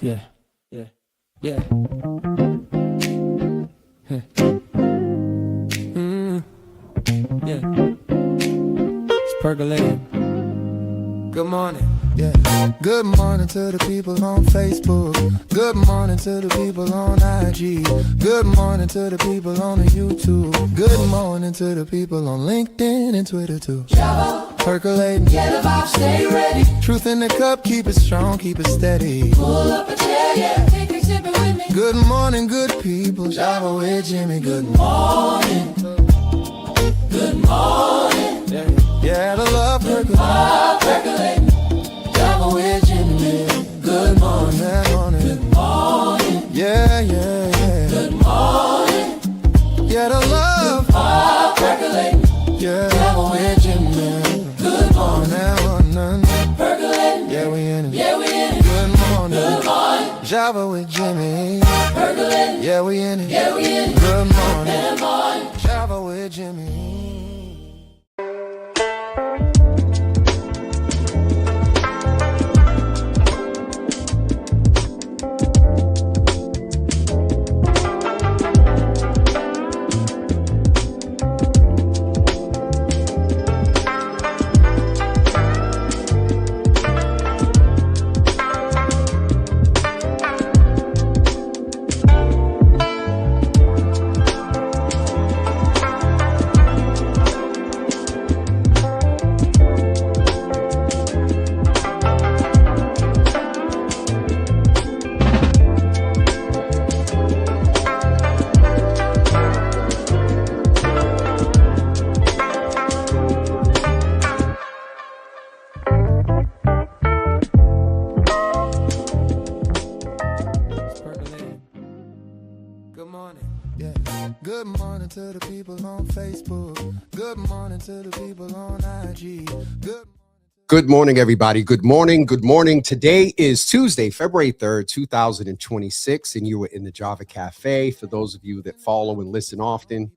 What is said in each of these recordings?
Yeah, yeah, yeah. Huh. Yeah, it's percolating. Good morning. Yeah. Good morning to the people on Facebook. Good morning to the people on IG. Good morning to the people on the YouTube. Good morning to the people on LinkedIn and Twitter too. Java. Percolating. Get a vibe, stay ready. Truth in the cup, keep it strong, keep it steady. Pull up a chair, yeah. Take a sip with me. Good morning, good people. Java with Jimmy. Good morning. Good morning. Yeah, the love percolating. Love percolating. Java with Jimmy. Good morning. Good morning. Good morning. Yeah, yeah, yeah. Good morning. Yeah, the love percolating. Yeah, Java with Jimmy. Good morning. Percolating. Yeah, we in it. Yeah, we in it. Good morning. Good morning. Java with Jimmy. Percolating. Yeah, we in it. Yeah, we in it. Good morning. Good morning. Java with Jimmy. Good morning. Yeah. Good morning to the people on Facebook. Good morning to the people on IG. Good morning, everybody. Good morning. Good morning. Today is Tuesday, February 3rd, 2026, and you are in the Java Cafe. For those of you that follow and listen often,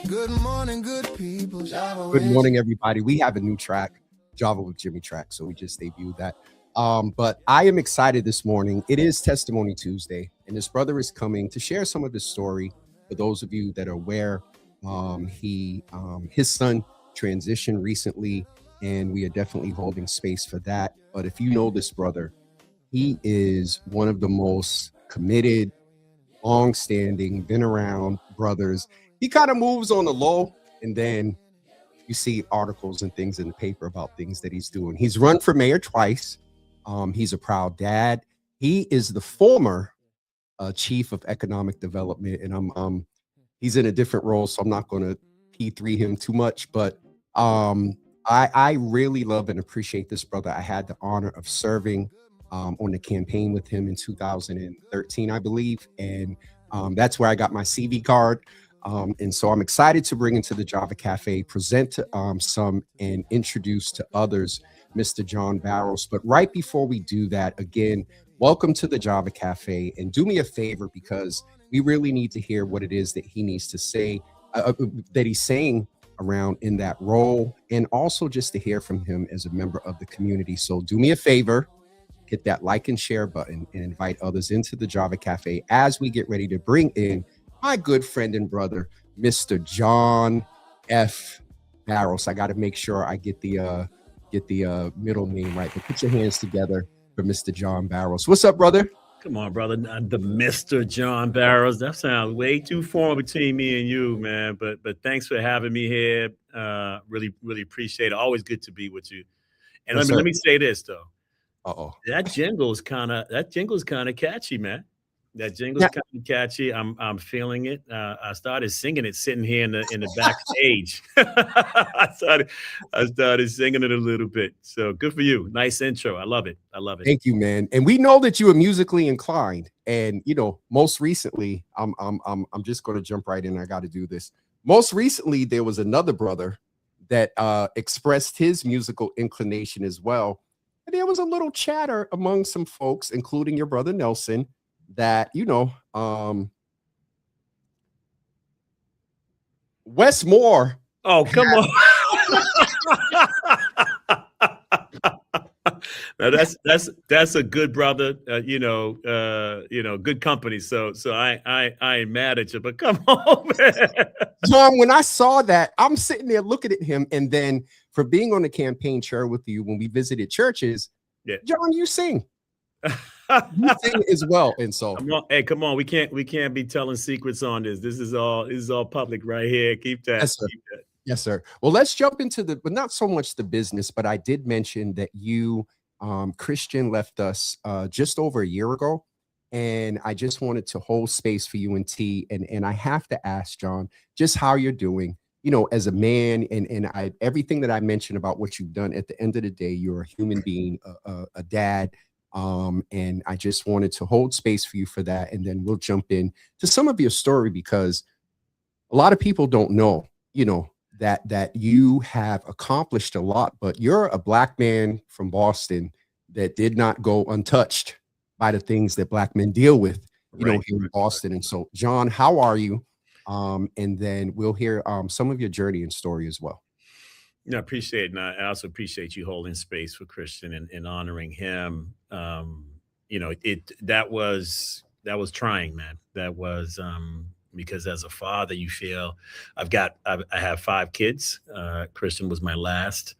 Good morning, good people. Java good morning, everybody. We have a new track, Java with Jimmy track, so we just debuted that. But I am excited this morning. It is Testimony Tuesday, and this brother is coming to share some of his story. For those of you that are aware, his son transitioned recently, and we are definitely holding space for that. But if you know this brother, he is one of the most committed, long-standing, been around brothers. He kind of moves on the low, and then you see articles and things in the paper about things that he's doing. He's run for mayor twice. He's a proud dad. He is the former chief of economic development, and he's in a different role, so I'm not going to P3 him too much. But I really love and appreciate this brother. I had the honor of serving on the campaign with him in 2013, I believe, and that's where I got my CV card. And so I'm excited to bring into the Java Cafe, present to some and introduce to others Mr. John Barros. But right before we do that, again, welcome to the Java Cafe, and do me a favor, because we really need to hear what it is that he needs to say, that he's saying around in that role, and also just to hear from him as a member of the community. So do me a favor, hit that like and share button and invite others into the Java Cafe as we get ready to bring in my good friend and brother, Mr. John F. Barros. I got to make sure I get the middle name right, but put your hands together for Mr. John Barros. What's up, brother? Come on, brother. The Mr. John Barros. That sounds way too formal between me and you, man. But thanks for having me here. Really, really appreciate it. Always good to be with you. And Yes, let me say this though. Uh-oh. That jingle's kind of catchy, man. That jingle's kind of catchy. I'm feeling it. I started singing it sitting here in the backstage. I started singing it a little bit. So good for you. Nice intro. I love it. Thank you, man. And we know that you are musically inclined. And most recently, I'm just going to jump right in. I got to do this. Most recently, there was another brother that expressed his musical inclination as well. And there was a little chatter among some folks, including your brother Nelson, that Wes Moore. Oh, come on. Now that's a good brother, good company. So I ain't mad at you, but come on, man. John, when I saw that, I'm sitting there looking at him, and then for being on the campaign chair with you when we visited churches, Yeah. John, you sing. You sing as well. And so Come on, hey, come on. We can't be telling secrets on this. This is all public right here. Keep that. yes, sir. Keep that. Yes, sir. Well, let's jump into but not so much the business, but I did mention that you, Christian, left us just over a year ago. And I just wanted to hold space for you and T. And I have to ask, John, just how you're doing, as a man, and everything that I mentioned about what you've done. At the end of the day, you're a human being, a dad. And I just wanted to hold space for you for that. And then we'll jump in to some of your story, because a lot of people don't know, that you have accomplished a lot, but you're a Black man from Boston that did not go untouched by the things that Black men deal with, Right. here in Boston. And so, John, how are you? And then we'll hear some of your journey and story as well. No, I appreciate it. And I also appreciate you holding space for Christian and honoring him. That was trying, man. That was because as a father, you feel I have 5 kids. Christian was my last,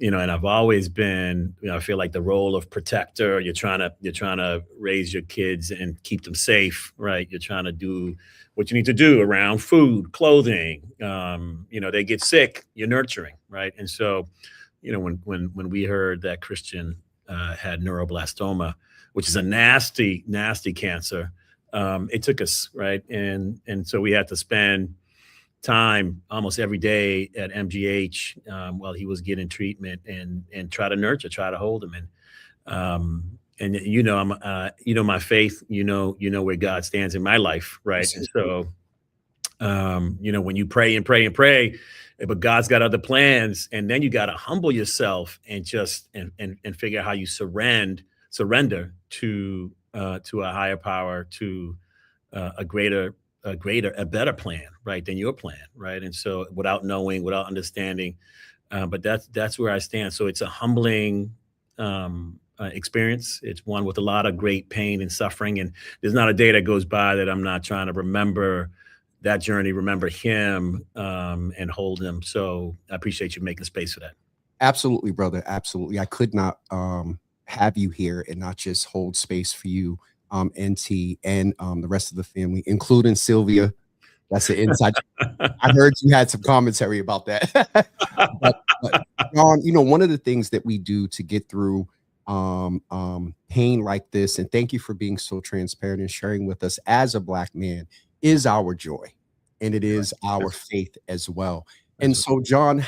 and I've always been, I feel like the role of protector. You're trying to raise your kids and keep them safe, right? You're trying to do what you need to do around food, clothing. They get sick, you're nurturing, right? And so, when we heard that Christian had neuroblastoma, which is a nasty, nasty cancer, it took us, right? And so we had to spend time almost every day at MGH while he was getting treatment and try to nurture, try to hold him. I'm my faith, where God stands in my life, right? And so, when you pray and pray and pray, but God's got other plans, and then you got to humble yourself and just and figure out how you surrender to a higher power, to a better plan, right, than your plan, right? And so, without knowing, without understanding, but that's where I stand. So it's a humbling experience. It's one with a lot of great pain and suffering, and there's not a day that goes by that I'm not trying to remember that journey, remember him, and hold him. So I appreciate you making space for that. Absolutely, brother. Absolutely. I could not have you here and not just hold space for you, NT, and the rest of the family, including Sylvia. That's an inside. I heard you had some commentary about that. but John, one of the things that we do to get through pain like this, and thank you for being so transparent and sharing with us as a Black man, is our joy, and it is our faith as well. And so, John,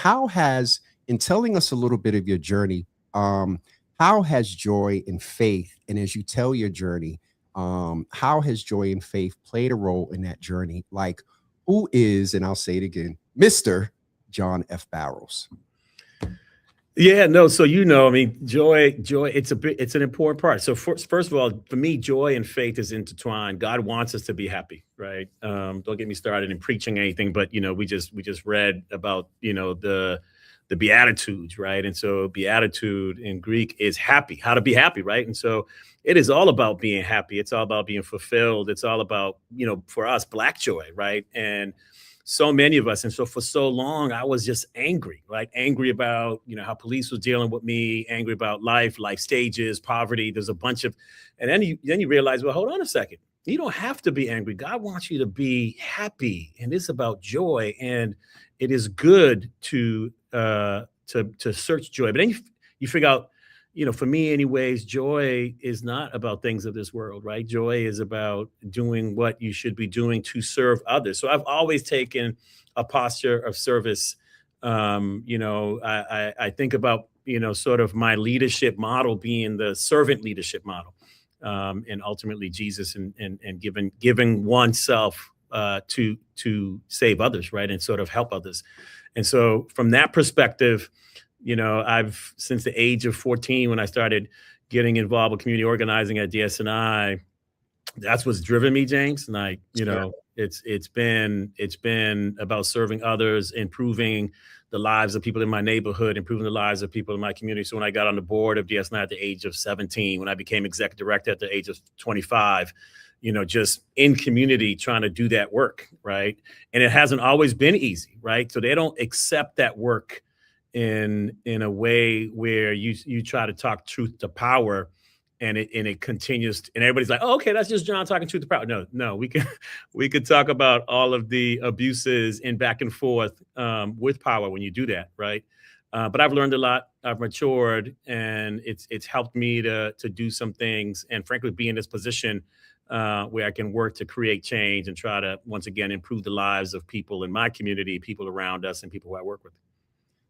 in telling us a little bit of your journey, how has joy and faith, and as you tell your journey, how has joy and faith played a role in that journey? Like, who is, and I'll say it again, Mr. John F. Barros? Yeah, no. So, I mean, joy, it's an important part. So first of all, for me, joy and faith is intertwined. God wants us to be happy, right? Don't get me started in preaching anything, but we just read about, the Beatitudes, right? And so beatitude in Greek is happy, how to be happy, right? And so it is all about being happy. It's all about being fulfilled. It's all about, for us, Black joy, right? And so many of us. And so for so long, I was just angry, right? Angry about, how police was dealing with me, angry about life stages, poverty. There's a bunch of, and then you realize, well, hold on a second. You don't have to be angry. God wants you to be happy. And it's about joy. And it is good to search joy. But then you figure out, for me anyways, joy is not about things of this world, right? Joy is about doing what you should be doing to serve others. So I've always taken a posture of service. I think about, sort of my leadership model being the servant leadership model, and ultimately Jesus and giving oneself to save others, right? And sort of help others. And so from that perspective, I've, since the age of 14, when I started getting involved with community organizing at DSNI, that's what's driven me, James. And It's been about serving others, improving the lives of people in my neighborhood, improving the lives of people in my community. So when I got on the board of DS9 at the age of 17, when I became executive director at the age of 25, just in community trying to do that work, right? And it hasn't always been easy, right? So they don't accept that work in a way where you try to talk truth to power, and it continues and everybody's like, oh, okay, that's just John talking truth to power. No, we could talk about all of the abuses and back and forth with power when you do that, right? But I've learned a lot, I've matured, and it's helped me to do some things, and frankly be in this position where I can work to create change and try to once again improve the lives of people in my community, people around us, and people who I work with.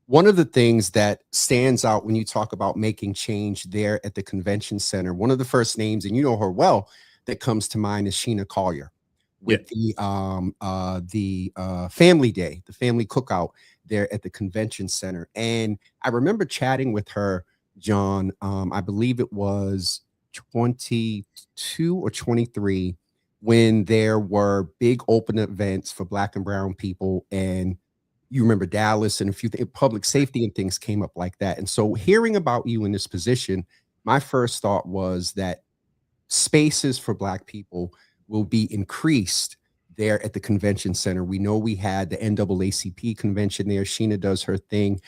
One of the things that stands out when you talk about making change there at the convention center, one of the first names, and you know her well, that comes to mind is Sheena Collier with the family day, the family cookout there at the convention center. And I remember chatting with her, John, I believe it was 22 or 23, when there were big open events for Black and brown people, and you remember Dallas and a few public safety and things came up like that. And so hearing about you in this position, my first thought was that spaces for Black people will be increased there at the convention center. We know we had the NAACP convention there. Sheena does her thing.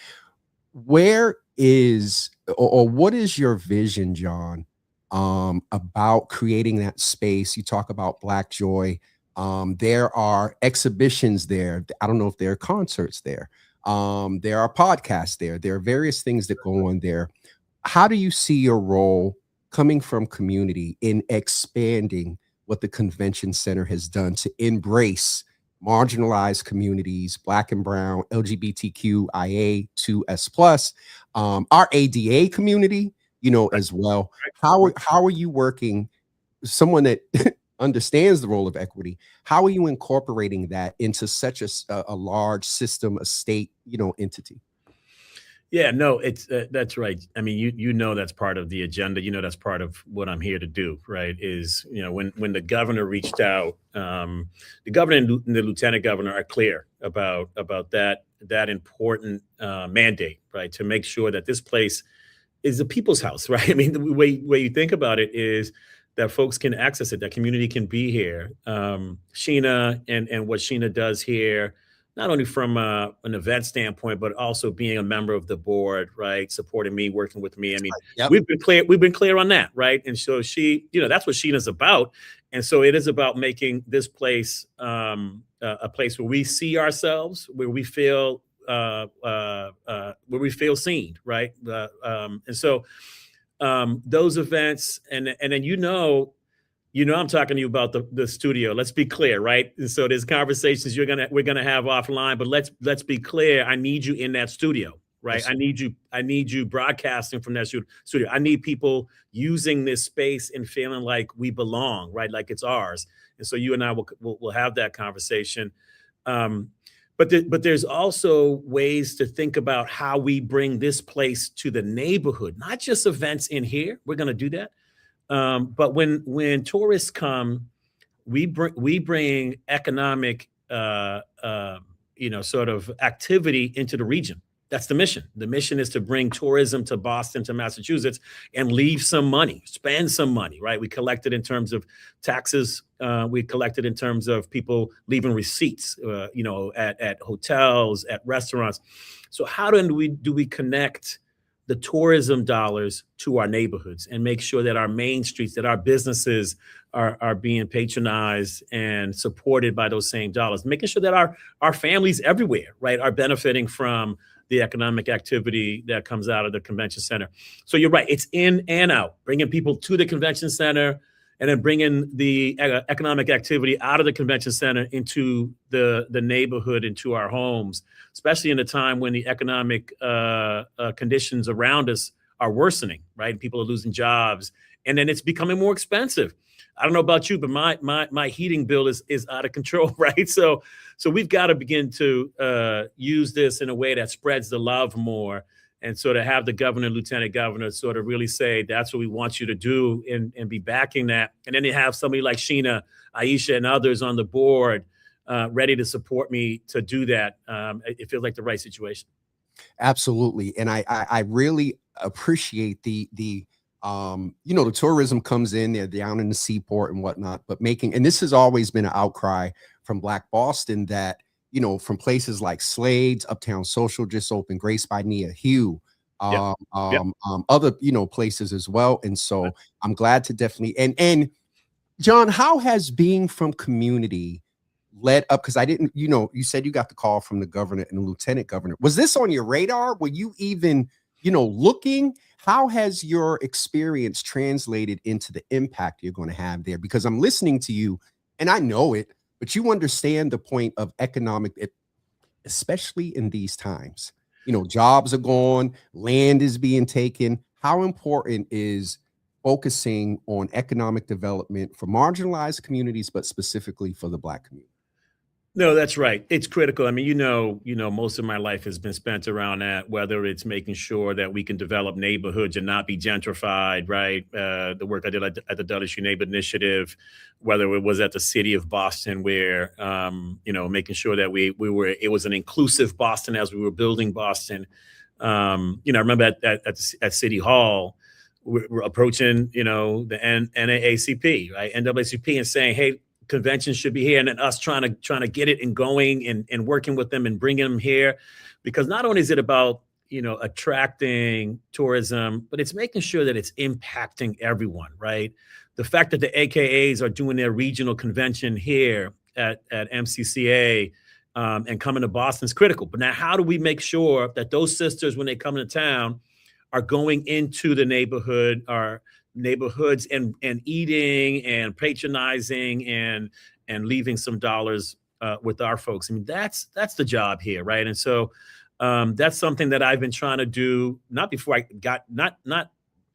Where is, or what is your vision, John, about creating that space? You talk about Black joy. There are exhibitions there. I don't know if there are concerts there. There are podcasts there. There are various things that go on there. How do you see your role coming from community in expanding what the convention center has done to embrace marginalized communities, Black and brown, LGBTQIA2S+, our ADA community, as well? How are you working, someone that understands the role of equity, how are you incorporating that into such a large system, a state, entity? Yeah, no, it's that's right. I mean, that's part of the agenda. That's part of what I'm here to do, right? Is when the governor reached out, the governor and the lieutenant governor are clear about that important mandate, right? To make sure that this place is the people's house, right? I mean, the way you think about it is that folks can access it, that community can be here. Sheena and what Sheena does here, not only from an event standpoint, but also being a member of the board, right? Supporting me, working with me. I mean, Yep. we've been clear on that, right? And so she, that's what Sheena's about. And so it is about making this place a place where we see ourselves, where we feel seen, right? And so those events, and then I'm talking to you about the studio. Let's be clear, right? And so there's conversations we're gonna have offline, but let's be clear. I need you in that studio, right? Yes. I need you broadcasting from that studio. I need people using this space and feeling like we belong, right? Like it's ours. And so you and I will have that conversation. But there's also ways to think about how we bring this place to the neighborhood, not just events in here. We're going to do that. But when tourists come, we bring economic, sort of activity into the region. That's the mission. The mission is to bring tourism to Boston, to Massachusetts, and leave some money, spend some money, right? We collect it in terms of taxes. We collect it in terms of people leaving receipts, at hotels, at restaurants. So how do we connect the tourism dollars to our neighborhoods and make sure that our main streets, that our businesses are being patronized and supported by those same dollars, making sure that our families everywhere, right, are benefiting from the economic activity that comes out of the convention center. So you're right, it's in and out, bringing people to the convention center and then bringing the economic activity out of the convention center into the neighborhood, into our homes, especially in a time when the economic conditions around us are worsening, right? People are losing jobs, and then it's becoming more expensive. I don't know about you, but my heating bill is out of control, right? So we've got to begin to use this in a way that spreads the love more, and sort of have the governor, lieutenant governor sort of really say, that's what we want you to do, and be backing that. And then you have somebody like Sheena, Aisha, and others on the board ready to support me to do that. It feels like the right situation. Absolutely. And I really appreciate the the tourism comes in, they're down in the seaport and whatnot, but and this has always been an outcry from Black Boston that, from places like Slade's, Uptown Social just opened, Grace by Nia Hugh, Yep. Yep. other, places as well. And so I'm glad to definitely, and John, how has being from community led up? Because I didn't, you said you got the call from the governor and the lieutenant governor. Was this on your radar? Were you even, looking? How has your experience translated into the impact you're going to have there? Because I'm listening to you and I know it, but you understand the point of economic, especially in these times. Jobs are gone, land is being taken. How important is focusing on economic development for marginalized communities, but specifically for the Black community? No, that's right. It's critical. I mean, most of my life has been spent around that, whether it's making sure that we can develop neighborhoods and not be gentrified, right? The work I did at the WSU Neighborhood Initiative, whether it was at the city of Boston, where, making sure that it was an inclusive Boston as we were building Boston. I remember at City Hall, we're approaching, the NAACP, right? NAACP, and saying, hey, convention should be here, and then us trying to get it and going and working with them and bringing them here, because not only is it about attracting tourism, but it's making sure that it's impacting everyone, right? The fact that the AKAs are doing their regional convention here at MCCA and coming to Boston is critical. But now, how do we make sure that those sisters, when they come into town, are going into the neighborhoods and eating and patronizing and leaving some dollars with our folks? I mean, that's the job here, right? And so that's something that I've been trying to do, not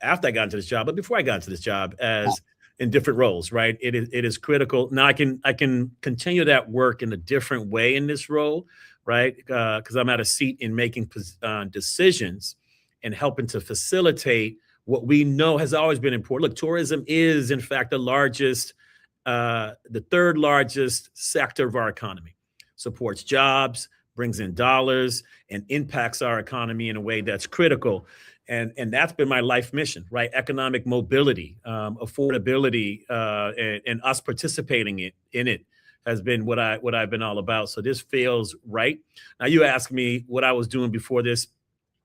after I got into this job, but before I got into this job, as in different roles, right? It is critical. Now I can continue that work in a different way in this role, right? Because I'm at a seat in making decisions and helping to facilitate what we know has always been important. Look, tourism is, in fact, the third largest sector of our economy. Supports jobs, brings in dollars, and impacts our economy in a way that's critical. And that's been my life mission, right? Economic mobility, affordability, and us participating in it has been what I've been all about. So this feels right. Now, you asked me what I was doing before this.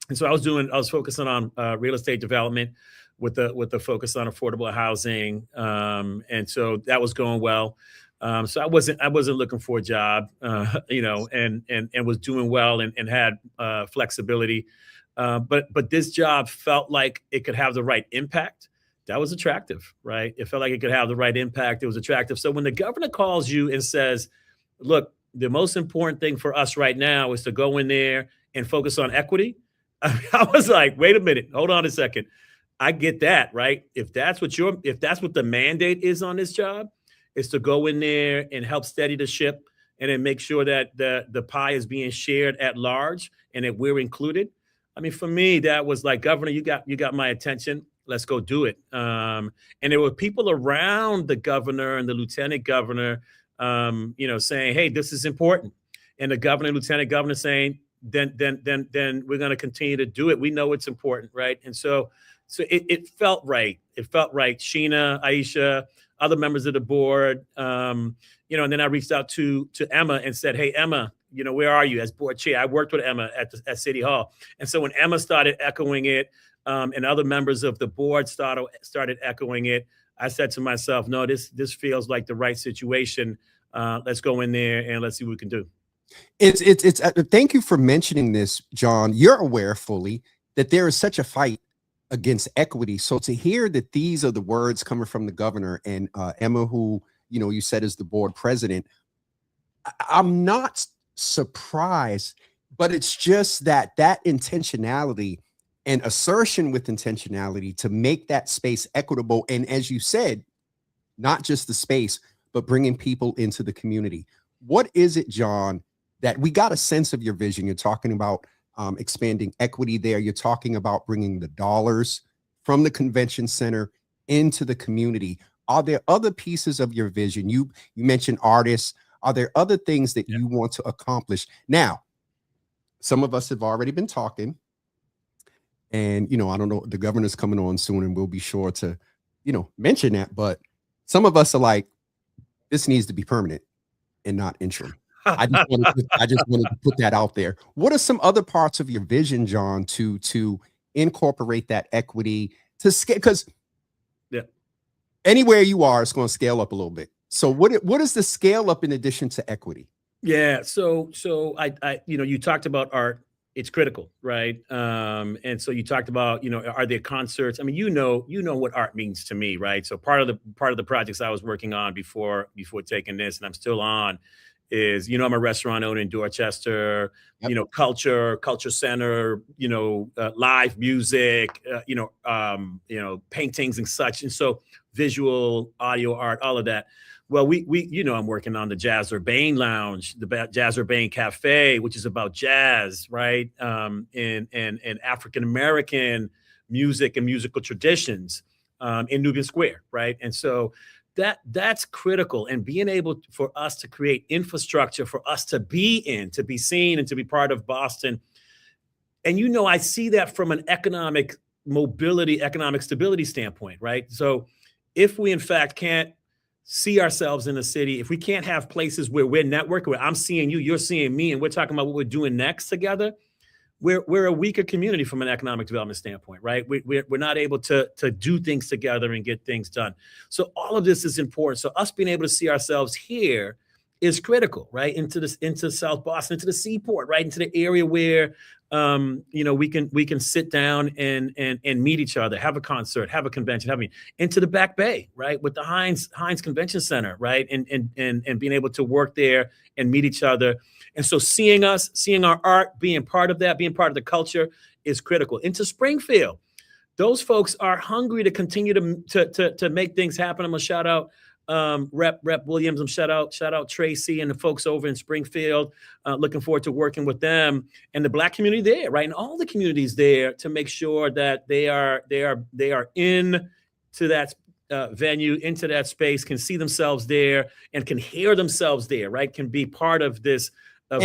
And so I was focusing on real estate development with the focus on affordable housing. And so that was going well. So I wasn't looking for a job, and was doing well and had flexibility. But this job felt like it could have the right impact. That was attractive, right? It felt like it could have the right impact. It was attractive. So when the governor calls you and says, look, the most important thing for us right now is to go in there and focus on equity, I was like, wait a minute, hold on a second. I get that, right? If that's what the mandate is on this job, is to go in there and help steady the ship and then make sure that the pie is being shared at large and that we're included. I mean, for me, that was like, Governor, you got my attention. Let's go do it. And there were people around the governor and the lieutenant governor, saying, hey, this is important. And the governor and lieutenant governor saying, then we're going to continue to do it. We know it's important, right? And so it felt right. It felt right. Sheena, Aisha, other members of the board, and then I reached out to Emma and said, hey, Emma, where are you as board chair? I worked with Emma at City Hall. And so when Emma started echoing it, and other members of the board started echoing it, I said to myself, no, this feels like the right situation. Let's go in there and let's see what we can do. It's thank you for mentioning this, John. You're aware fully that there is such a fight against equity. So to hear that these are the words coming from the governor and Emma, who, you said is the board president, I'm not surprised, but it's just that intentionality and assertion with intentionality to make that space equitable. And as you said, not just the space, but bringing people into the community. What is it, John, that we got a sense of your vision? You're talking about expanding equity there. You're talking about bringing the dollars from the convention center into the community. Are there other pieces of your vision? You mentioned artists. Are there other things that Yeah. you want to accomplish? Now, some of us have already been talking, and I don't know, the governor's coming on soon, and we'll be sure to, mention that. But some of us are like, this needs to be permanent and not interim. I just wanted to put that out there. What are some other parts of your vision, John, to incorporate that equity to scale? Because Yeah. anywhere you are, it's going to scale up a little bit. So what is the scale up in addition to equity? Yeah. So I you talked about art. It's critical, right? And so you talked about, are there concerts? I mean, you know what art means to me, right? So part of the projects I was working on before taking this, and I'm still on, is, I'm a restaurant owner in Dorchester. Yep. Culture center, live music, paintings and such, and so visual, audio, art, all of that. Well, we I'm working on the Jazz Urbane Lounge, the Jazz Urbane Cafe, which is about jazz, right? And African American music and musical traditions in Nubian Square, right? And so that's critical, and being able for us to create infrastructure for us to be seen, and to be part of Boston. And I see that from an economic mobility, economic stability standpoint, right? So if we in fact can't see ourselves in the city, if we can't have places where we're networking, where I'm seeing you, you're seeing me, and we're talking about what we're doing next together, we're a weaker community from an economic development standpoint, right? We're not able to do things together and get things done. So all of this is important. So us being able to see ourselves here is critical, right? Into South Boston, into the seaport, right? Into the area where we can sit down and meet each other, have a concert, have a convention, into the Back Bay, right? With the Heinz Convention Center, right? And being able to work there and meet each other. And so seeing our art, being part of that, being part of the culture is critical. Into Springfield, those folks are hungry to continue to make things happen. I'm gonna shout out Rep Williams. Shout out Tracy and the folks over in Springfield. Looking forward to working with them and the Black community there, right? And all the communities there, to make sure that they are in to that venue, into that space, can see themselves there and can hear themselves there, right? Can be part of this. Never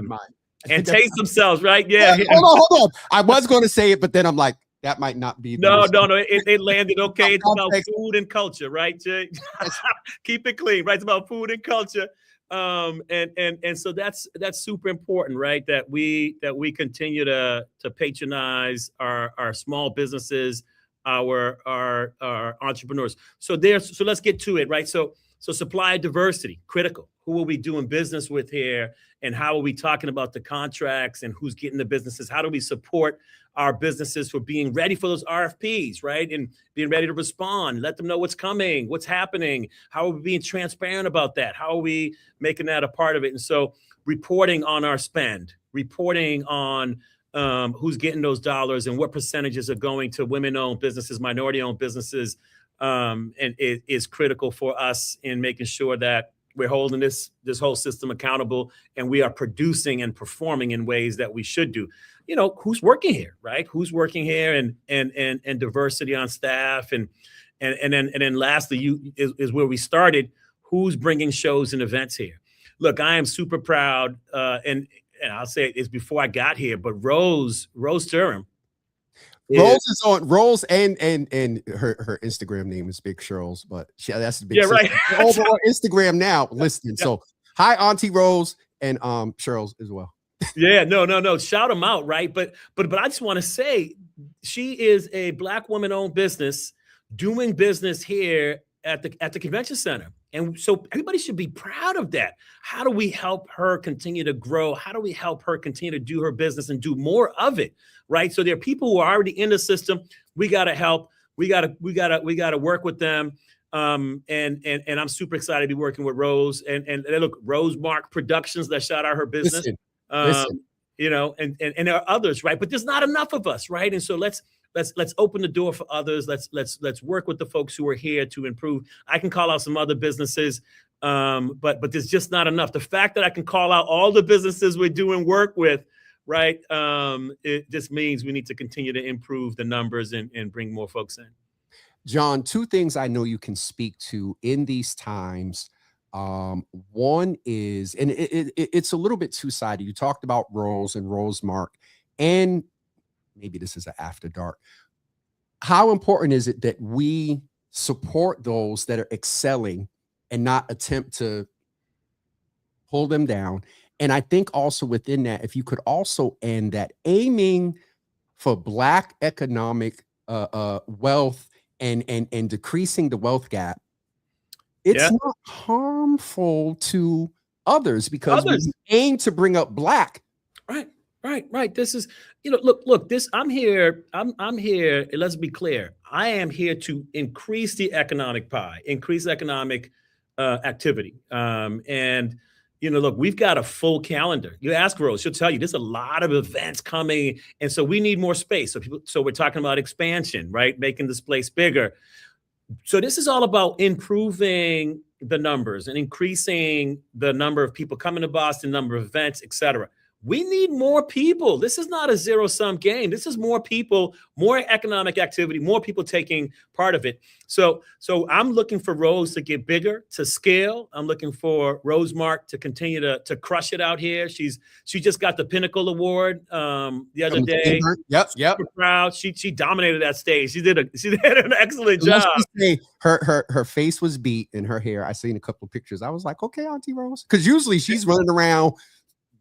mind. And taste themselves, right? Yeah. Hold on. I was going to say it, but then I'm like, that might not be. No. It landed okay. It's about food and culture, right, Jay? Keep it clean, right? It's about food and culture. And so that's super important, right? That we continue to patronize our small businesses, our entrepreneurs. So let's get to it, right? So supply diversity, critical. Who are we doing business with here? And how are we talking about the contracts and who's getting the businesses? How do we support our businesses for being ready for those RFPs, right? And being ready to respond, let them know what's coming, what's happening. How are we being transparent about that? How are we making that a part of it? And so reporting on our spend, reporting on who's getting those dollars and what percentages are going to women-owned businesses, minority-owned businesses, and it is critical for us in making sure that we're holding this whole system accountable, and we are producing and performing in ways that we should do. Who's working here, right? Who's working here, and diversity on staff, and then lastly, is where we started. Who's bringing shows and events here? Look, I am super proud, and I'll say it's before I got here, but Rose Durham. Rose is on Rose, and her Instagram name is Big Cheryls, but that's the big right. over on Instagram now listening. Yeah. So hi, Auntie Rose, and Cheryls as well. Yeah, no, shout them out, right? But I just want to say, she is a Black woman-owned business doing business here at the convention center. And so everybody should be proud of that. How do we help her continue to grow? How do we help her continue to do her business and do more of it, right? So there are people who are already in the system. We got to help. We got to work with them. And I'm super excited to be working with Rose and look, Rose Mark Productions, that shout out her business. Listen. And there are others, right? But there's not enough of us, right? And so let's open the door for others. Let's work with the folks who are here to improve. I can call out some other businesses, but there's just not enough. The fact that I can call out all the businesses we're doing work with, right? It just means we need to continue to improve the numbers and bring more folks in. John, two things I know you can speak to in these times. One is, and it's a little bit two-sided. You talked about Rose and Rosemark, and maybe this is an after dark. How important is it that we support those that are excelling and not attempt to pull them down? And I think also within that, if you could also end that aiming for Black economic wealth and decreasing the wealth gap, it's Yeah. not harmful to others because when Others. you aim to bring up Black. Right. This is, look, this, I'm here. I'm here. And let's be clear. I am here to increase the economic pie, increase economic activity. And, look, we've got a full calendar. You ask Rose, she'll tell you there's a lot of events coming. And so we need more space. So we're talking about expansion, right? Making this place bigger. So this is all about improving the numbers and increasing the number of people coming to Boston, number of events, et cetera. We need more people. This is not a zero-sum game. This is more people, more economic activity, more people taking part of it. So I'm looking for Rose to get bigger, to scale. I'm looking for Rosemark to continue to crush it out here. She just got the Pinnacle Award the other day. Yep. Super proud. She dominated that stage. She did an excellent job. Say her face was beat and her hair. I seen a couple of pictures. I was like, okay, Auntie Rose, because usually she's running around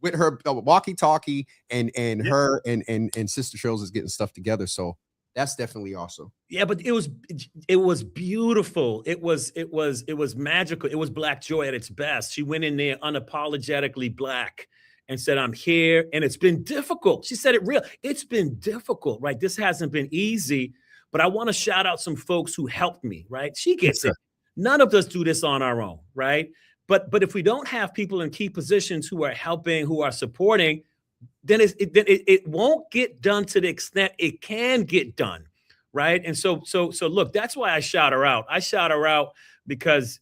with her walkie-talkie and her and Sister Shows is getting stuff together. So that's definitely awesome. Yeah, but it was beautiful. It was magical. It was Black joy at its best. She went in there unapologetically Black and said, I'm here. And it's been difficult. She said it real. It's been difficult, right? This hasn't been easy, but I want to shout out some folks who helped me, right? She gets it. None of us do this on our own, right? But if we don't have people in key positions who are helping, who are supporting, then it won't get done to the extent it can get done, right? And so look, that's why I shout her out. I shout her out because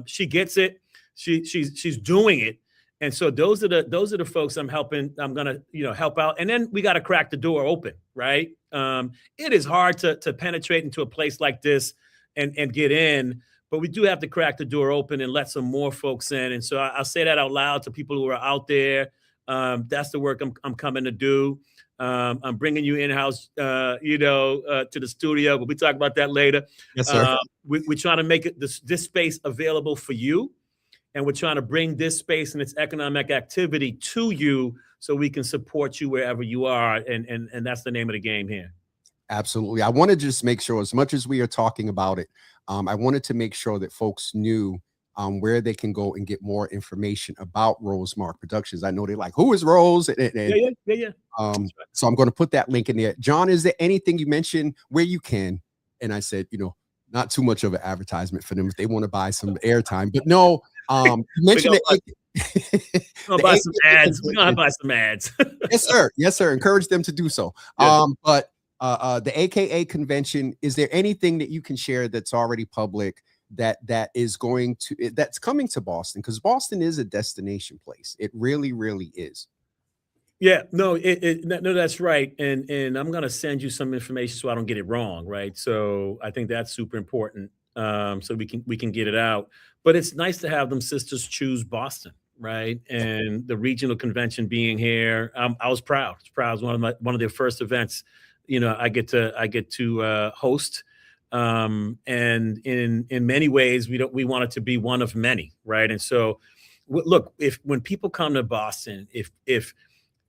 she gets it. She's doing it, and so those are the folks I'm helping. I'm gonna help out, and then we got to crack the door open, right? It is hard to penetrate into a place like this and get in. But we do have to crack the door open and let some more folks in. And so I'll say that out loud to people who are out there. That's the work I'm coming to do. I'm bringing you in-house, to the studio, but we talk about that later. Yes, sir. We're trying to make this space available for you. And we're trying to bring this space and its economic activity to you so we can support you wherever you are. And that's the name of the game here. Absolutely. I want to just make sure, as much as we are talking about it, I wanted to make sure that folks knew where they can go and get more information about Rosemark Productions. I know they're like, who is Rose? Yeah. So I'm going to put that link in there. John, is there anything you mentioned where you can? And I said, not too much of an advertisement for them if they want to buy some airtime. But no, you mentioned it. We're going to buy some ads. We're going to buy some ads. Yes, sir. Encourage them to do so. Yeah. But the AKA convention, is there anything that you can share that's already public that's coming to Boston? Because Boston is a destination place. It really, really is. Yeah, no, that's right. And I'm gonna send you some information so I don't get it wrong, right? So I think that's super important. So we can get it out. But it's nice to have them sisters choose Boston, right? And the regional convention being here, I was proud. It was one of their first events. I get to host, and in many ways we want it to be one of many, right? And so, look, when people come to Boston, if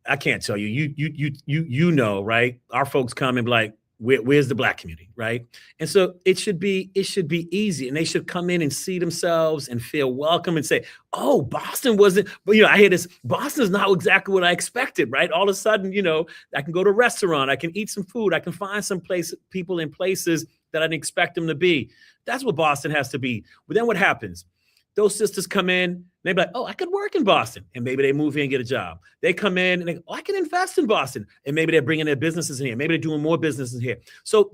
I can't tell you, right? Our folks come and be like, where's the Black community, right? And so it should be easy, and they should come in and see themselves and feel welcome and say, oh, Boston wasn't, but I hear this, Boston is not exactly what I expected, right? All of a sudden, I can go to a restaurant, I can eat some food, I can find people in places that I didn't expect them to be. That's what Boston has to be. But then what happens? Those sisters come in, they're like, oh, I could work in Boston. And maybe they move here and get a job. They come in and they go, oh, I can invest in Boston. And maybe they're bringing their businesses in here. Maybe they're doing more businesses here. So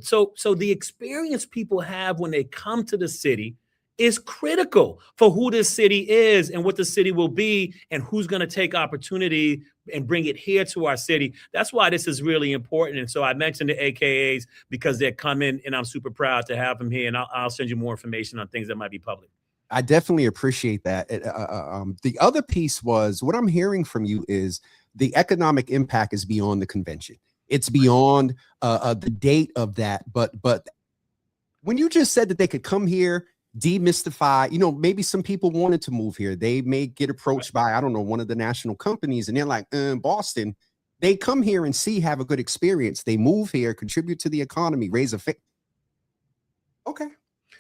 the experience people have when they come to the city is critical for who this city is and what the city will be and who's going to take opportunity and bring it here to our city. That's why this is really important. And so I mentioned the AKAs because they're coming, and I'm super proud to have them here. And I'll send you more information on things that might be public. I definitely appreciate that. The other piece was what I'm hearing from you is the economic impact is beyond the convention. It's beyond the date of that. But when you just said that they could come here, demystify, maybe some people wanted to move here. They may get approached by, I don't know, one of the national companies, and they're like, Boston. They come here and have a good experience. They move here, contribute to the economy, raise a okay.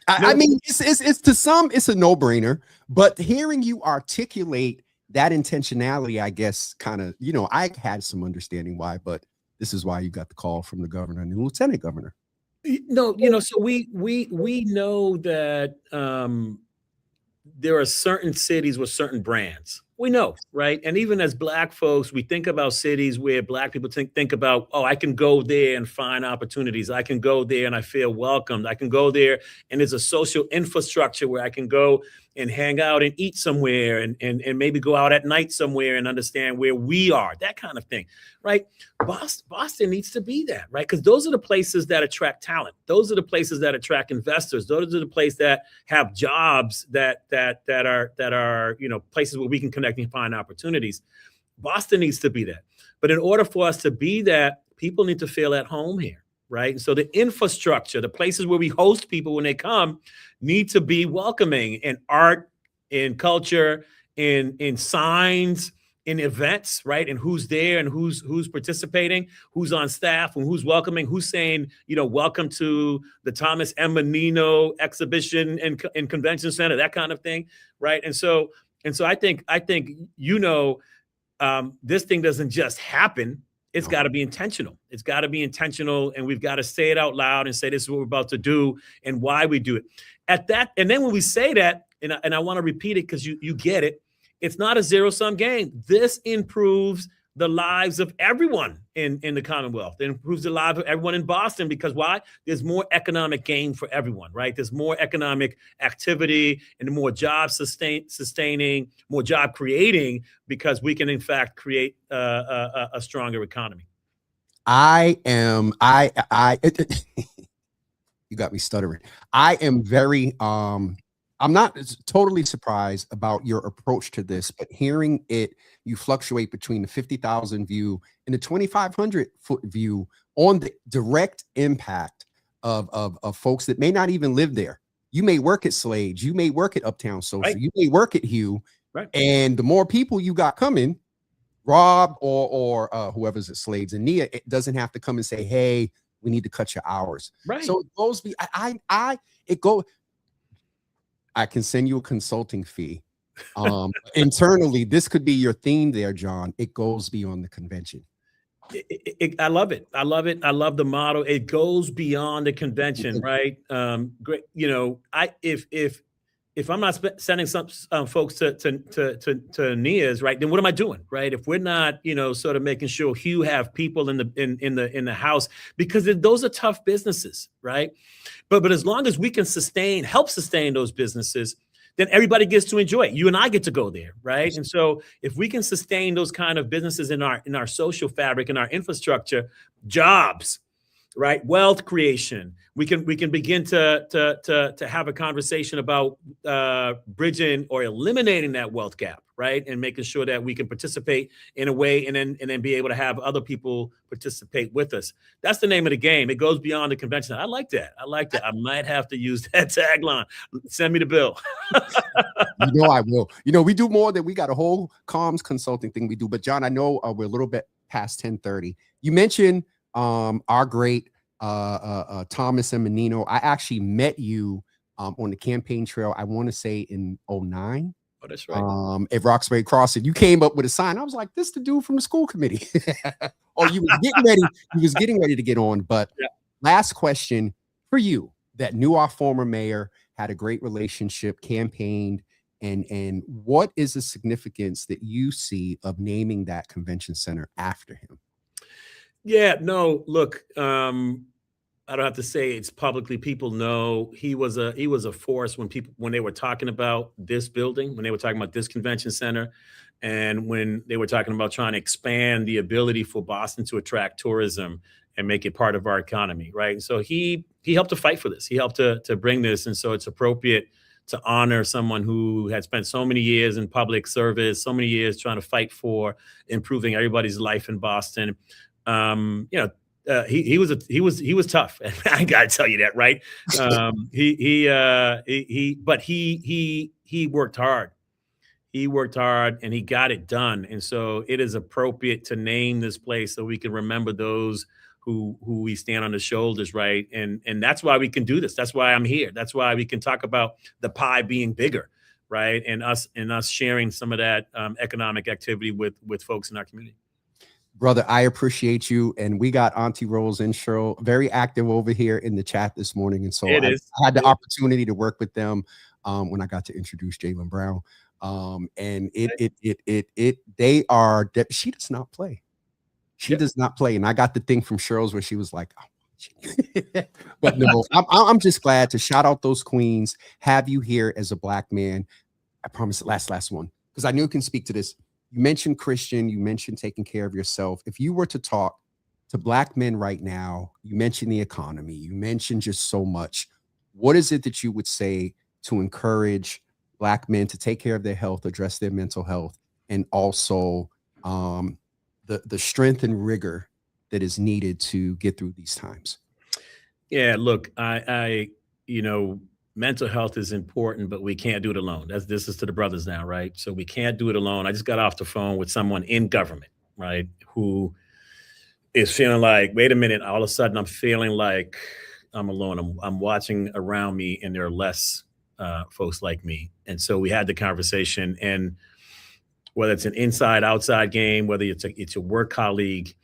I mean, it's to some, it's a no-brainer, but hearing you articulate that intentionality, I guess, kind of, I had some understanding why, but this is why you got the call from the governor and the lieutenant governor. No, so we know that there are certain cities with certain brands. We know, right? And even as Black folks, we think about cities where Black people think about, oh, I can go there and find opportunities. I can go there and I feel welcomed. I can go there and there's a social infrastructure where I can go and hang out and eat somewhere and maybe go out at night somewhere and understand where we are, that kind of thing, right? Boston needs to be that, right? Because those are the places that attract talent. Those are the places that attract investors. Those are the places that have jobs that are places where we can connect and find opportunities. Boston needs to be that. But in order for us to be that, people need to feel at home here, right? And so the infrastructure, the places where we host people when they come, need to be welcoming in art, in culture, in signs, in events, right? And who's there and who's participating, who's on staff and who's welcoming, who's saying, welcome to the Thomas M. Menino exhibition and convention center, that kind of thing, right? And so I think this thing doesn't just happen. It's got to be intentional. It's got to be intentional, and we've got to say it out loud and say this is what we're about to do and why we do it. And then when we say that, and I want to repeat it because you get it, it's not a zero-sum game. This improves the lives of everyone in the Commonwealth. It improves the lives of everyone in Boston because why? There's more economic gain for everyone, right? There's more economic activity and more job sustaining, more job creating because we can in fact create a stronger economy. You got me stuttering. I am very, I'm not totally surprised about your approach to this, but hearing it, you fluctuate between the 50,000 view and the 2,500 foot view on the direct impact of folks that may not even live there. You may work at Slade, you may work at Uptown Social, right. You may work at Hugh, right. And the more people you got coming, Rob or whoever's at Slade's and Nia, it doesn't have to come and say, hey, we need to cut your hours. Right. So it goes, I can send you a consulting fee. Internally, this could be your theme there, John. It goes beyond the convention. I love it. I love it. I love the model. It goes beyond the convention, right? Great. If I'm not sending some folks to Nia's, right, then what am I doing, right? If we're not, sort of making sure Hugh have people in the house, because those are tough businesses, right? But as long as we can help sustain those businesses, then everybody gets to enjoy it. You and I get to go there, right? And so if we can sustain those kind of businesses in our social fabric, in our infrastructure, jobs, right, wealth creation, we can begin to have a conversation about bridging or eliminating that wealth gap, right, and making sure that we can participate in a way, and then be able to have other people participate with us. That's the name of the game. It goes beyond the convention. I like that. I might have to use that tagline. Send me the bill. I will. We do more than we got a whole comms consulting thing we do. But John, I know we're a little bit past 10:30. You mentioned our great Thomas and Menino. I actually met you on the campaign trail, I want to say in 2009. Oh, that's right. At Roxbury Crossing. You came up with a sign. I was like, this the dude from the school committee. Or you was getting ready to get on. But yeah. Last question for you that knew our former mayor, had a great relationship, campaigned, and what is the significance that you see of naming that convention center after him? Yeah, no, look, I don't have to say it's publicly. People know he was a force when they were talking about this building, when they were talking about this convention center, and when they were talking about trying to expand the ability for Boston to attract tourism and make it part of our economy, right? And so he helped to fight for this. He helped to bring this, and so it's appropriate to honor someone who had spent so many years in public service, so many years trying to fight for improving everybody's life in Boston. He was tough. I gotta tell you that, right? But he worked hard. He worked hard and he got it done. And so it is appropriate to name this place so we can remember those who we stand on the shoulders, right? And that's why we can do this. That's why I'm here. That's why we can talk about the pie being bigger, right? And us sharing some of that economic activity with folks in our community. Brother, I appreciate you. And we got Auntie Rose and Cheryl very active over here in the chat this morning. And so I had the opportunity to work with them when I got to introduce Jaylen Brown. And they are, she does not play. She does not play. And I got the thing from Cheryl's where she was like, oh, but no, I'm just glad to shout out those queens, have you here as a Black man. I promise the last one, because I knew you can speak to this. You mentioned Christian, you mentioned taking care of yourself. If you were to talk to Black men right now, you mentioned the economy, you mentioned just so much. What is it that you would say to encourage Black men to take care of their health, address their mental health, and also the strength and rigor that is needed to get through these times? Yeah, look, I mental health is important, but we can't do it alone. This is to the brothers now, right? So we can't do it alone. I just got off the phone with someone in government, right, who is feeling like, wait a minute, all of a sudden I'm feeling like I'm alone. I'm watching around me and there are less folks like me. And so we had the conversation, and whether it's an inside outside game, whether it's a work colleague,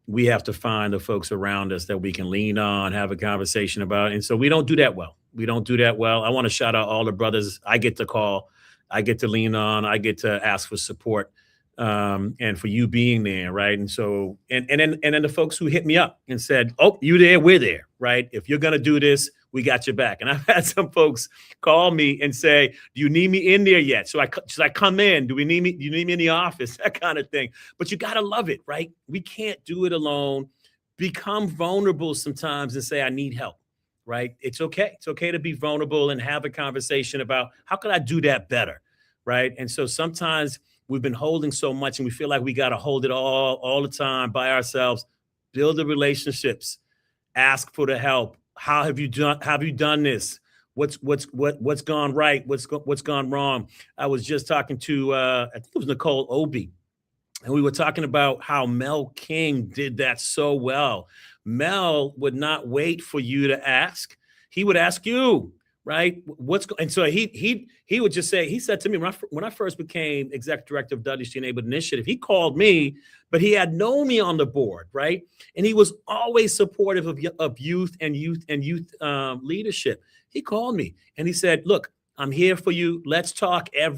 we have to find the folks around us that we can lean on, have a conversation about. And so we don't do that well. I want to shout out all the brothers I get to call, I get to lean on, I get to ask for support, and for you being there, right? And so, and then the folks who hit me up and said, "Oh, you there? We're there, right? If you're gonna do this, we got your back." And I've had some folks call me and say, "Do you need me in there yet? Should I come in? Do you need me in the office?" That kind of thing. But you gotta love it, right? We can't do it alone. Become vulnerable sometimes and say, "I need help." Right? It's okay. It's okay to be vulnerable and have a conversation about how can I do that better, right? And so sometimes we've been holding so much and we feel like we got to hold it all the time by ourselves. Build the relationships, ask for the help. How have you done this? What's gone right? What's gone wrong? I was just talking to I think it was Nicole Obi, and we were talking about how Mel King did that so well. Mel would not wait for you to ask. He would ask you, right? And so he would just say, he said to me when I first became executive director of Dudley Street Neighborhood Initiative, he called me, but he had known me on the board, right? And he was always supportive of youth leadership. He called me and he said, "Look, I'm here for you. Let's talk and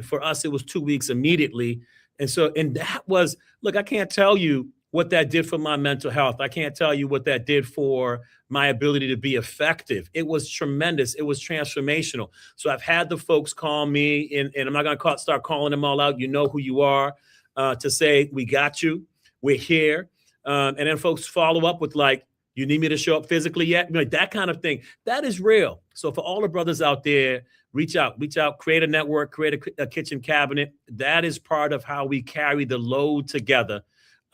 for us, it was 2 weeks immediately." And that was, look, I can't tell you what that did for my mental health. I can't tell you what that did for my ability to be effective. It was tremendous. It was transformational. So I've had the folks call me, and I'm not going to start calling them all out. You know who you are, to say, "We got you. We're here." And then folks follow up with like, "You need me to show up physically yet?" That kind of thing. That is real. So for all the brothers out there, reach out, create a network, create a kitchen cabinet. That is part of how we carry the load together.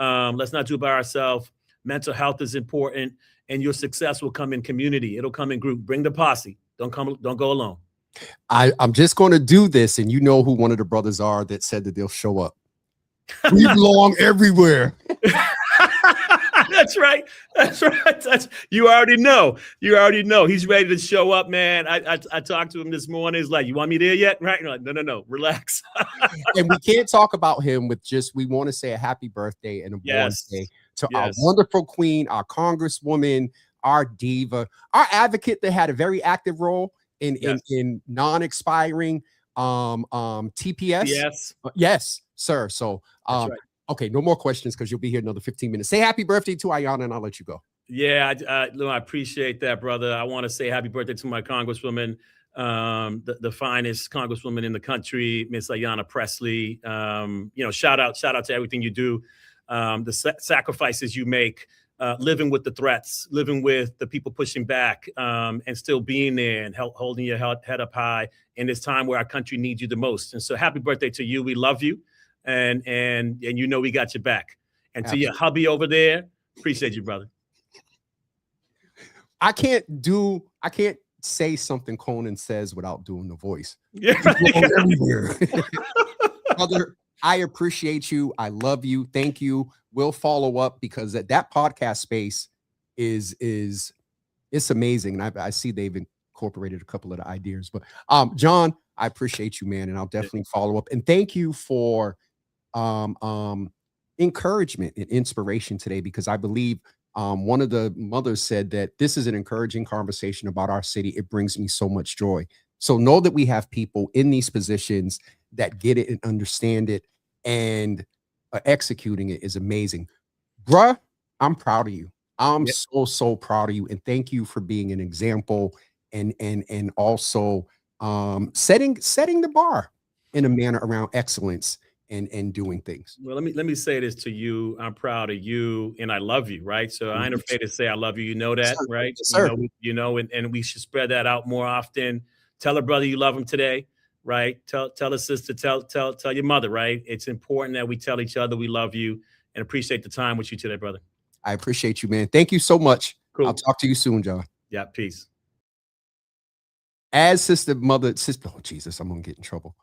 Let's not do it by ourselves. Mental health is important, and your success will come in community. It'll come in group. Bring the posse. Don't go alone. I'm just going to do this, and you know who one of the brothers are that said that they'll show up. We belong everywhere. That's right. You already know. He's ready to show up, man. I talked to him this morning. He's like, "You want me there yet?" Right? You're like, no, relax. And we can't talk about him with we want to say a happy birthday and a born day to our wonderful queen, our congresswoman, our diva, our advocate that had a very active role in non-expiring TPS. Yes, sir. So right. Okay, no more questions because you'll be here another 15 minutes. Say happy birthday to Ayanna and I'll let you go. Yeah, I appreciate that, brother. I want to say happy birthday to my congresswoman, the finest congresswoman in the country, Miss Ayanna Pressley. Shout out to everything you do, the sacrifices you make, living with the threats, living with the people pushing back, and still being there and holding your head up high in this time where our country needs you the most. And so, happy birthday to you. We love you, and you know we got your back. And to your hubby over there, appreciate you, brother. I can't say something Conan says without doing the voice. Yeah. Brother, I appreciate you. I love you. Thank you. We'll follow up because that podcast space is it's amazing. And I see they've incorporated a couple of the ideas. But John, I appreciate you, man, and I'll definitely follow up. And thank you for encouragement and inspiration today, because I believe one of the mothers said that this is an encouraging conversation about our city. It brings me so much joy. So know that we have people in these positions that get it and understand it, and executing it is amazing. Bruh, I'm proud of you. I'm so proud of you. And thank you for being an example and also setting the bar in a manner around excellence and doing things. Well, let me say this to you. I'm proud of you and I love you, right? So I ain't afraid to say I love you. You know that, right? Yes, sir. You know, and we should spread that out more often. Tell a brother you love him today, right? Tell a sister, tell your mother, right? It's important that we tell each other we love you and appreciate the time with you today, brother. I appreciate you, man. Thank you so much. Cool. I'll talk to you soon, John. Yeah, peace. As oh Jesus, I'm gonna get in trouble.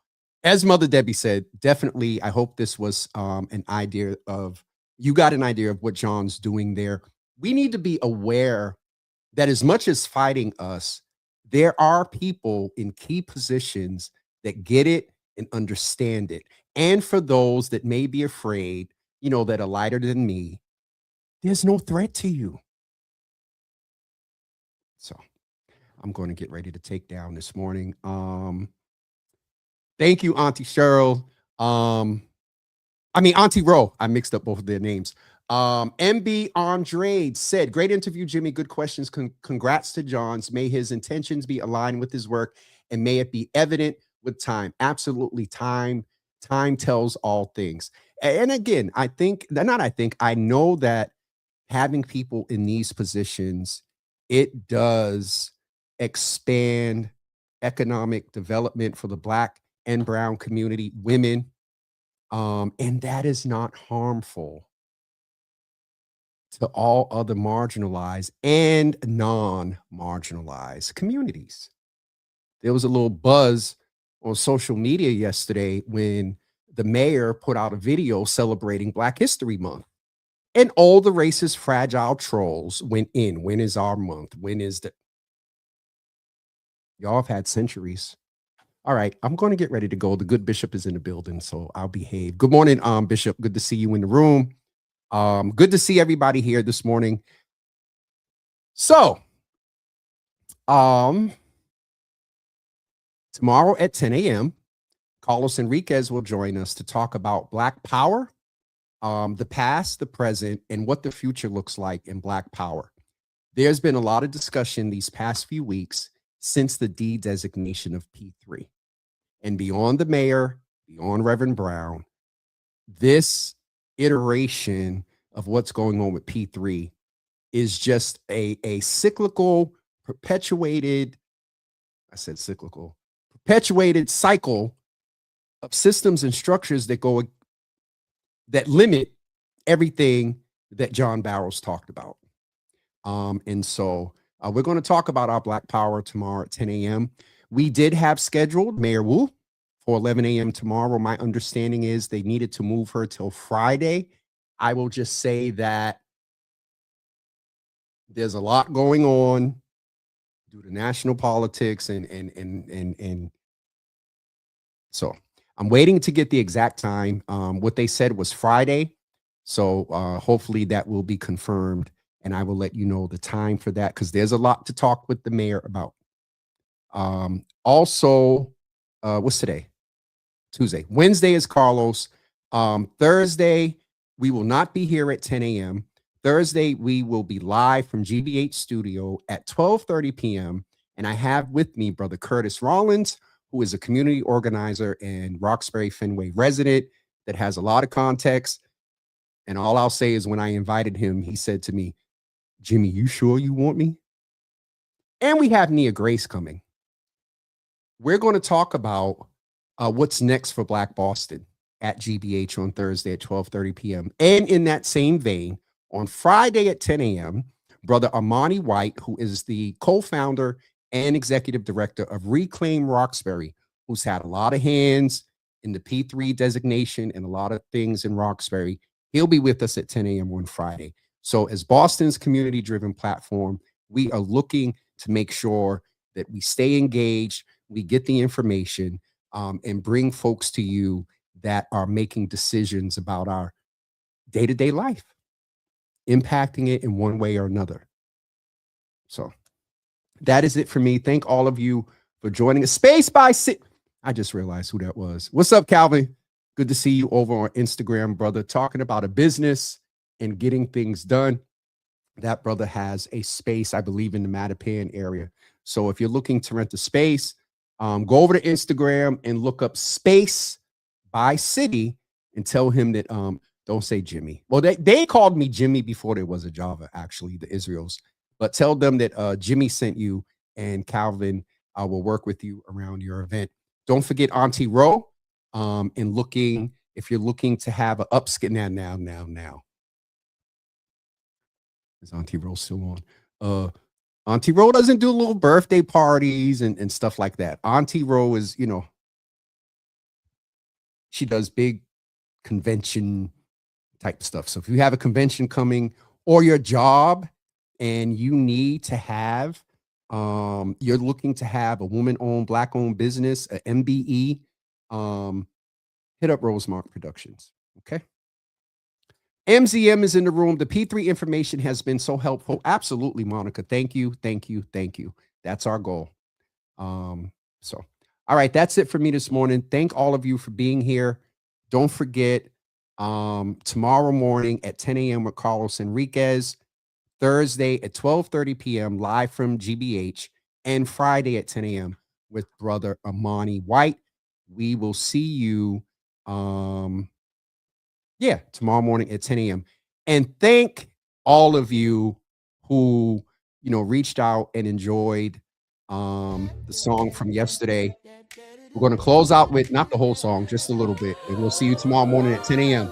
As Mother Debbie said, definitely, I hope this was an idea of, you got an idea of what John's doing there. We need to be aware that as much as fighting us, there are people in key positions that get it and understand it. And for those that may be afraid, you know, that are lighter than me, there's no threat to you. So I'm going to get ready to take down this morning. Thank you, Auntie Cheryl. Auntie Ro. I mixed up both of their names. MB Andrade said, great interview, Jimmy. Good questions. Congrats to Johns. May his intentions be aligned with his work, and may it be evident with time. Absolutely. Time tells all things. And again, I know that having people in these positions, it does expand economic development for the Black and brown community, women, and that is not harmful to all other marginalized and non-marginalized communities. There was a little buzz on social media yesterday when the mayor put out a video celebrating Black History Month, and all the racist, fragile trolls went in. When is our month? When is the... Y'all have had centuries. All right, I'm going to get ready to go. The good bishop is in the building, so I'll behave. Good morning, Bishop. Good to see you in the room. Good to see everybody here this morning. So, tomorrow at 10 a.m., Carlos Enriquez will join us to talk about Black Power, the past, the present, and what the future looks like in Black Power. There's been a lot of discussion these past few weeks since the de-designation of P3. And beyond the mayor, beyond Reverend Brown, this iteration of what's going on with P3 is just a cyclical, perpetuated cycle of systems and structures that limit everything that John Barros talked about. And so we're going to talk about our Black Power tomorrow at 10 a.m. We did have scheduled Mayor Wu for 11 a.m. tomorrow. My understanding is they needed to move her till Friday. I will just say that there's a lot going on due to national politics and so I'm waiting to get the exact time. What they said was Friday. So hopefully that will be confirmed, and I will let you know the time for that, because there's a lot to talk with the mayor about. Also, what's today? Tuesday. Wednesday is Carlos. Thursday, we will not be here at 10 a.m. Thursday, we will be live from GBH Studio at 12:30 p.m. And I have with me Brother Curtis Rollins, who is a community organizer and Roxbury Fenway resident that has a lot of context. And all I'll say is when I invited him, he said to me, Jimmy, you sure you want me? And we have Nia Grace coming. We're going to talk about what's next for Black Boston at GBH on Thursday at 12:30 p.m. And in that same vein, on Friday at 10 a.m., Brother Armani White, who is the co-founder and executive director of Reclaim Roxbury, who's had a lot of hands in the P3 designation and a lot of things in Roxbury, he'll be with us at 10 a.m. on Friday. So as Boston's community-driven platform, we are looking to make sure that we stay engaged, we get the information, and bring folks to you that are making decisions about our day-to-day life, impacting it in one way or another. So that is it for me. Thank all of you for joining us. Space by City. I just realized who that was. What's up, Calvin? Good to see you over on Instagram, brother, talking about a business and getting things done. That brother has a space, I believe, in the Mattapan area. So if you're looking to rent a space, go over to Instagram and look up Space by City and tell him that don't say Jimmy. Well, they called me Jimmy before there was a Java, actually, the Israels. But tell them that Jimmy sent you, and Calvin will work with you around your event. Don't forget Auntie Row. If you're looking to have an upscale now. Is Auntie Row still on? Auntie Row doesn't do little birthday parties and stuff like that. Auntie Row is, she does big convention type stuff. So if you have a convention coming or your job and you need to have, you're looking to have a woman-owned, Black-owned business, a MBE, hit up Rosemark Productions. Okay. MZM is in the room. The P3 information has been so helpful. Absolutely, Monica. Thank you. That's our goal. So, all right, that's it for me this morning. Thank all of you for being here. Don't forget, tomorrow morning at 10 a.m. with Carlos Enriquez, Thursday at 12:30 p.m. live from GBH, and Friday at 10 a.m. with Brother Armani White. We will see you tomorrow morning at 10 a.m. And thank all of you who, reached out and enjoyed the song from yesterday. We're going to close out with not the whole song, just a little bit. And we'll see you tomorrow morning at 10 a.m.